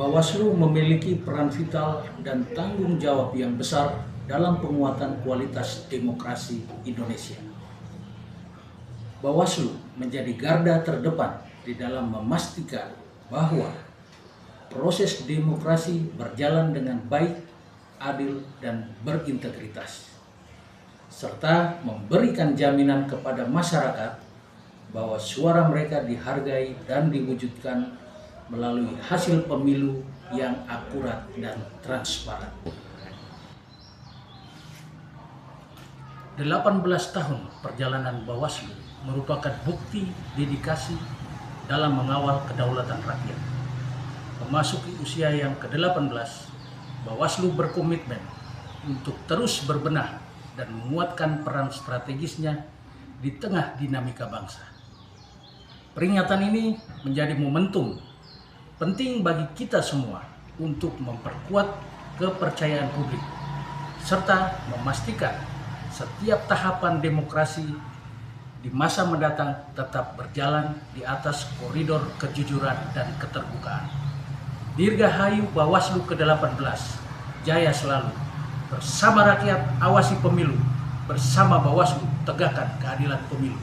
Bawaslu memiliki peran vital dan tanggung jawab yang besar dalam penguatan kualitas demokrasi Indonesia. Bawaslu menjadi garda terdepan di dalam memastikan bahwa proses demokrasi berjalan dengan baik, adil, dan berintegritas, serta memberikan jaminan kepada masyarakat bahwa suara mereka dihargai dan diwujudkan melalui hasil pemilu yang akurat dan transparan. 18 tahun perjalanan Bawaslu merupakan bukti dedikasi dalam mengawal kedaulatan rakyat. Memasuki usia yang ke-18, Bawaslu berkomitmen untuk terus berbenah dan menguatkan peran strategisnya di tengah dinamika bangsa. Peringatan ini menjadi momentum penting bagi kita semua untuk memperkuat kepercayaan publik serta memastikan setiap tahapan demokrasi di masa mendatang tetap berjalan di atas koridor kejujuran dan keterbukaan. Dirgahayu Bawaslu ke-18, jaya selalu. Bersama rakyat awasi pemilu, bersama Bawaslu tegakkan keadilan pemilu.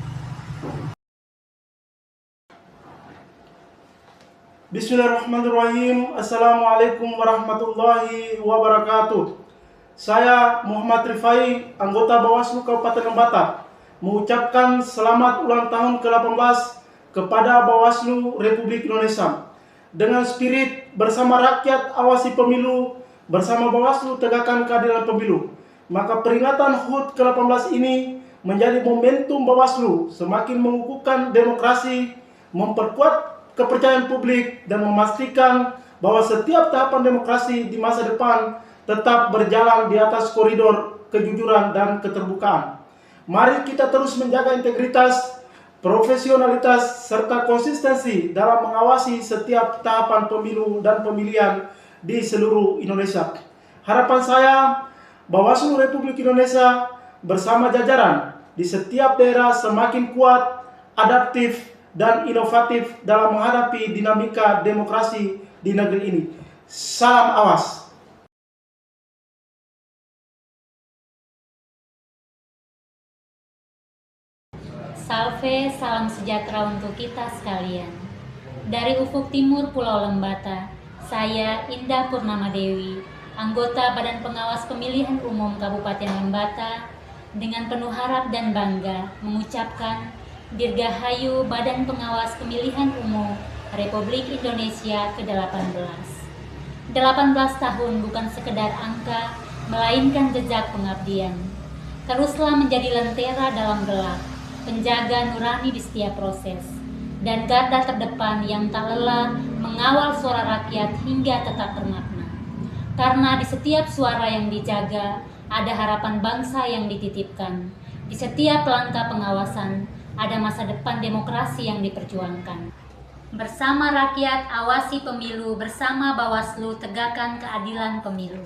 Bismillahirrahmanirrahim. Assalamualaikum warahmatullahi wabarakatuh. Saya Muhammad Rifai, anggota Bawaslu Kabupaten Lembata, mengucapkan selamat ulang tahun ke-18 kepada Bawaslu Republik Indonesia. Dengan spirit bersama rakyat awasi pemilu, bersama Bawaslu tegakkan keadilan pemilu, maka peringatan HUT ke-18 ini menjadi momentum Bawaslu semakin mengukuhkan demokrasi, memperkuat kepercayaan publik, dan memastikan bahwa setiap tahapan demokrasi di masa depan tetap berjalan di atas koridor kejujuran dan keterbukaan. Mari kita terus menjaga integritas, profesionalitas, serta konsistensi dalam mengawasi setiap tahapan pemilu dan pemilihan di seluruh Indonesia. Harapan saya, Bawaslu Republik Indonesia bersama jajaran di setiap daerah semakin kuat, adaptif, dan inovatif dalam menghadapi dinamika demokrasi di negeri ini. Salam awas. Salve, salam sejahtera untuk kita sekalian. Dari ufuk timur Pulau Lembata, saya Indah Purnama Dewi, anggota Badan Pengawas Pemilihan Umum Kabupaten Lembata, dengan penuh harap dan bangga mengucapkan Dirgahayu Badan Pengawas Pemilihan Umum Republik Indonesia ke-18. 18 tahun bukan sekedar angka, melainkan jejak pengabdian. Teruslah menjadi lentera dalam gelap, penjaga nurani di setiap proses, dan garda terdepan yang tak lelah mengawal suara rakyat hingga tetap bermakna. Karena di setiap suara yang dijaga, ada harapan bangsa yang dititipkan. Di setiap langkah pengawasan, ada masa depan demokrasi yang diperjuangkan. Bersama rakyat awasi pemilu, bersama Bawaslu tegakkan keadilan pemilu.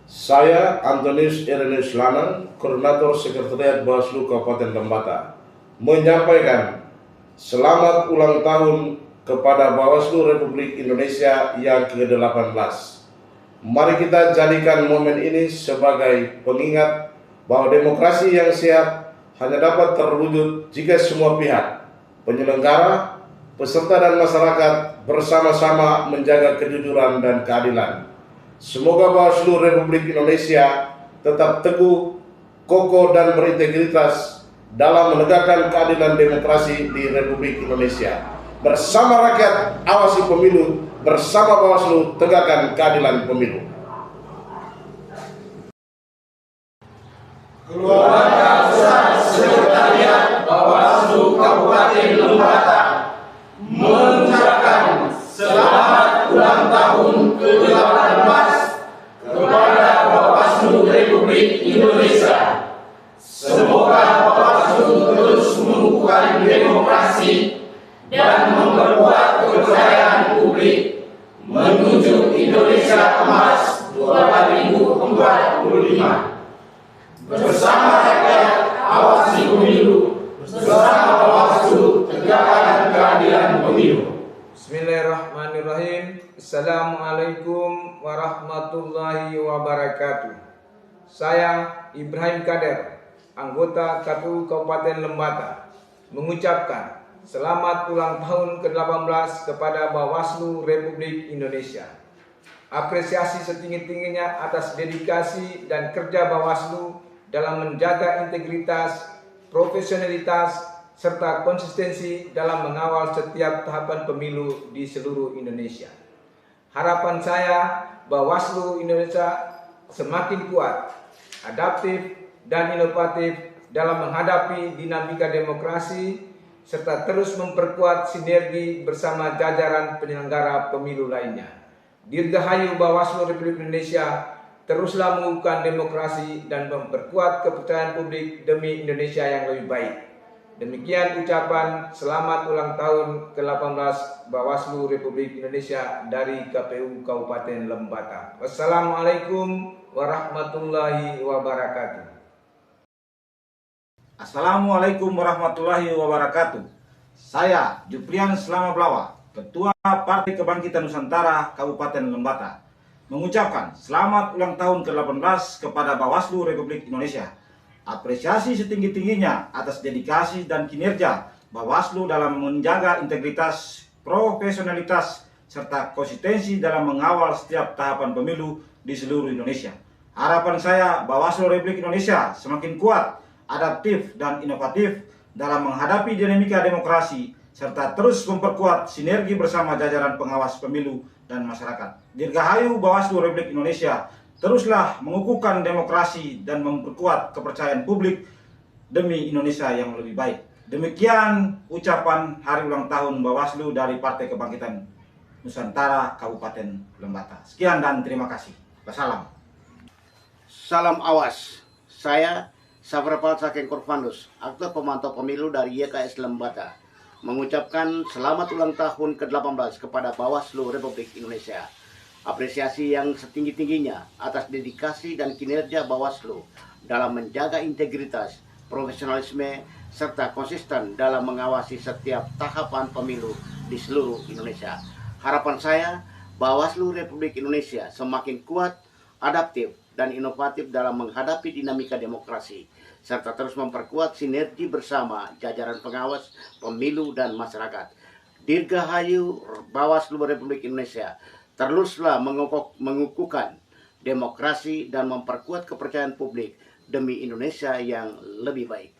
Saya Antonius Irenus Lanang, Koordinator Sekretariat Bawaslu Kabupaten Lembata, menyampaikan selamat ulang tahun kepada Bawaslu Republik Indonesia yang ke-18. Mari kita jadikan momen ini sebagai pengingat bahwa demokrasi yang sehat hanya dapat terwujud jika semua pihak, penyelenggara, peserta, dan masyarakat bersama-sama menjaga kejujuran dan keadilan. Semoga Bawaslu Republik Indonesia tetap teguh, kokoh, dan berintegritas dalam menegakkan keadilan demokrasi di Republik Indonesia. Bersama rakyat awasi pemilu, bersama Bawaslu tegakkan keadilan pemilu. Keluarga besar Sekretariat Bawaslu Kabupaten Lembata mengucapkan selamat ulang tahun ke-18 kepada Bawaslu Republik Indonesia. Semoga Bawaslu terus mengukuhkan demokrasi dan memperkuat kepercayaan publik menuju Indonesia Emas 2045. Bersama rakyat awasi pemilu, bersama Bawaslu tegakkan keadilan pemilu. Bismillahirrahmanirrahim. Assalamualaikum Ibrahim Kader, anggota KPU Kabupaten Lembata, mengucapkan selamat ulang tahun ke-18 kepada Bawaslu Republik Indonesia. Apresiasi setinggi-tingginya atas dedikasi dan kerja Bawaslu dalam menjaga integritas, profesionalitas, serta konsistensi dalam mengawal setiap tahapan pemilu di seluruh Indonesia. Harapan saya Bawaslu Indonesia semakin kuat, adaptif, dan inovatif dalam menghadapi dinamika demokrasi, serta terus memperkuat sinergi bersama jajaran penyelenggara pemilu lainnya. Dirgahayu Bawaslu Republik Indonesia, teruslah mengukuhkan demokrasi dan memperkuat kepercayaan publik demi Indonesia yang lebih baik. Demikian ucapan selamat ulang tahun ke-18 Bawaslu Republik Indonesia dari KPU Kabupaten Lembata. Wassalamualaikum warahmatullahi wabarakatuh. Assalamualaikum warahmatullahi wabarakatuh. Saya Juprian Selama Blawa, Ketua Partai Kebangkitan Nusantara Kabupaten Lembata, mengucapkan selamat ulang tahun ke-18 kepada Bawaslu Republik Indonesia. Apresiasi setinggi-tingginya atas dedikasi dan kinerja Bawaslu dalam menjaga integritas, profesionalitas, serta konsistensi dalam mengawal setiap tahapan pemilu di seluruh Indonesia. Harapan saya Bawaslu Republik Indonesia semakin kuat, adaptif, dan inovatif dalam menghadapi dinamika demokrasi, serta terus memperkuat sinergi bersama jajaran pengawas pemilu dan masyarakat. Dirgahayu Bawaslu Republik Indonesia, teruslah mengukuhkan demokrasi dan memperkuat kepercayaan publik demi Indonesia yang lebih baik. Demikian ucapan hari ulang tahun Bawaslu dari Partai Kebangkitan Nusantara Kabupaten Lembata. Sekian dan terima kasih. Wassalam. Salam awas. Saya Sabrapal Saking Korfandus, aktor pemantau pemilu dari YKS Lembata, mengucapkan selamat ulang tahun ke-18 kepada Bawaslu Republik Indonesia. Apresiasi yang setinggi-tingginya atas dedikasi dan kinerja Bawaslu dalam menjaga integritas, profesionalisme, serta konsisten dalam mengawasi setiap tahapan pemilu di seluruh Indonesia. Harapan saya, Bawaslu Republik Indonesia semakin kuat, adaptif, dan inovatif dalam menghadapi dinamika demokrasi, serta terus memperkuat sinergi bersama jajaran pengawas pemilu dan masyarakat. Dirgahayu Bawaslu Republik Indonesia, teruslah mengukuhkan demokrasi dan memperkuat kepercayaan publik demi Indonesia yang lebih baik.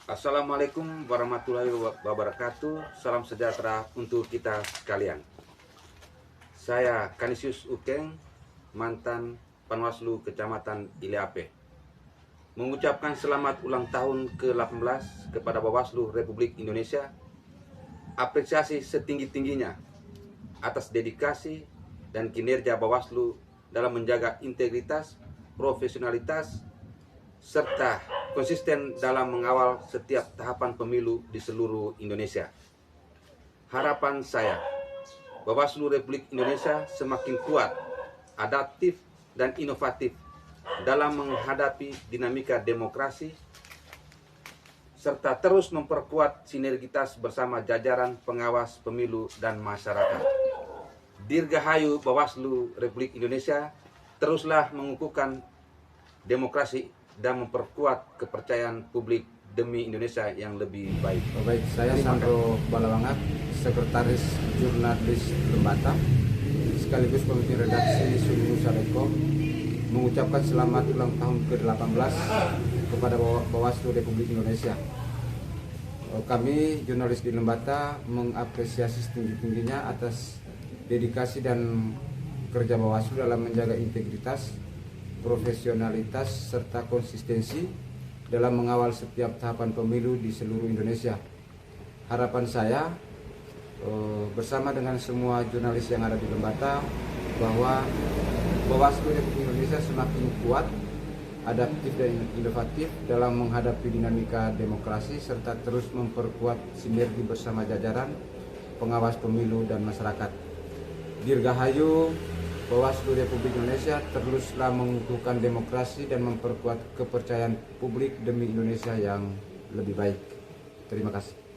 Assalamualaikum warahmatullahi wabarakatuh. Salam sejahtera untuk kita sekalian. Saya Kanisius Ukeng, mantan Panwaslu Kecamatan Ileape, mengucapkan selamat ulang tahun ke-18 kepada Bawaslu Republik Indonesia. Apresiasi setinggi-tingginya atas dedikasi dan kinerja Bawaslu dalam menjaga integritas, profesionalitas, serta konsisten dalam mengawal setiap tahapan pemilu di seluruh Indonesia. Harapan saya, Bawaslu Republik Indonesia semakin kuat, adaptif, dan inovatif dalam menghadapi dinamika demokrasi, serta terus memperkuat sinergitas bersama jajaran pengawas pemilu dan masyarakat. Dirgahayu Bawaslu Republik Indonesia, teruslah mengukuhkan demokrasi dan memperkuat kepercayaan publik demi Indonesia yang lebih baik. Baik, saya Sandro Balawangak, Sekretaris Jurnalis Lembata, sekaligus pemimpin redaksi Sunu Sadeko, mengucapkan selamat ulang tahun ke-18 kepada Bawaslu Republik Indonesia. Kami jurnalis di Lembata mengapresiasi setinggi-tingginya atas dedikasi dan kerja Bawaslu dalam menjaga integritas, profesionalitas, serta konsistensi dalam mengawal setiap tahapan pemilu di seluruh Indonesia. Harapan saya bersama dengan semua jurnalis yang ada di Lembata bahwa Bawaslu Republik Indonesia semakin kuat, adaptif, dan inovatif dalam menghadapi dinamika demokrasi, serta terus memperkuat sinergi bersama jajaran pengawas pemilu dan masyarakat. Dirgahayu Bawaslu Republik Indonesia, teruslah mengukuhkan demokrasi dan memperkuat kepercayaan publik demi Indonesia yang lebih baik. Terima kasih.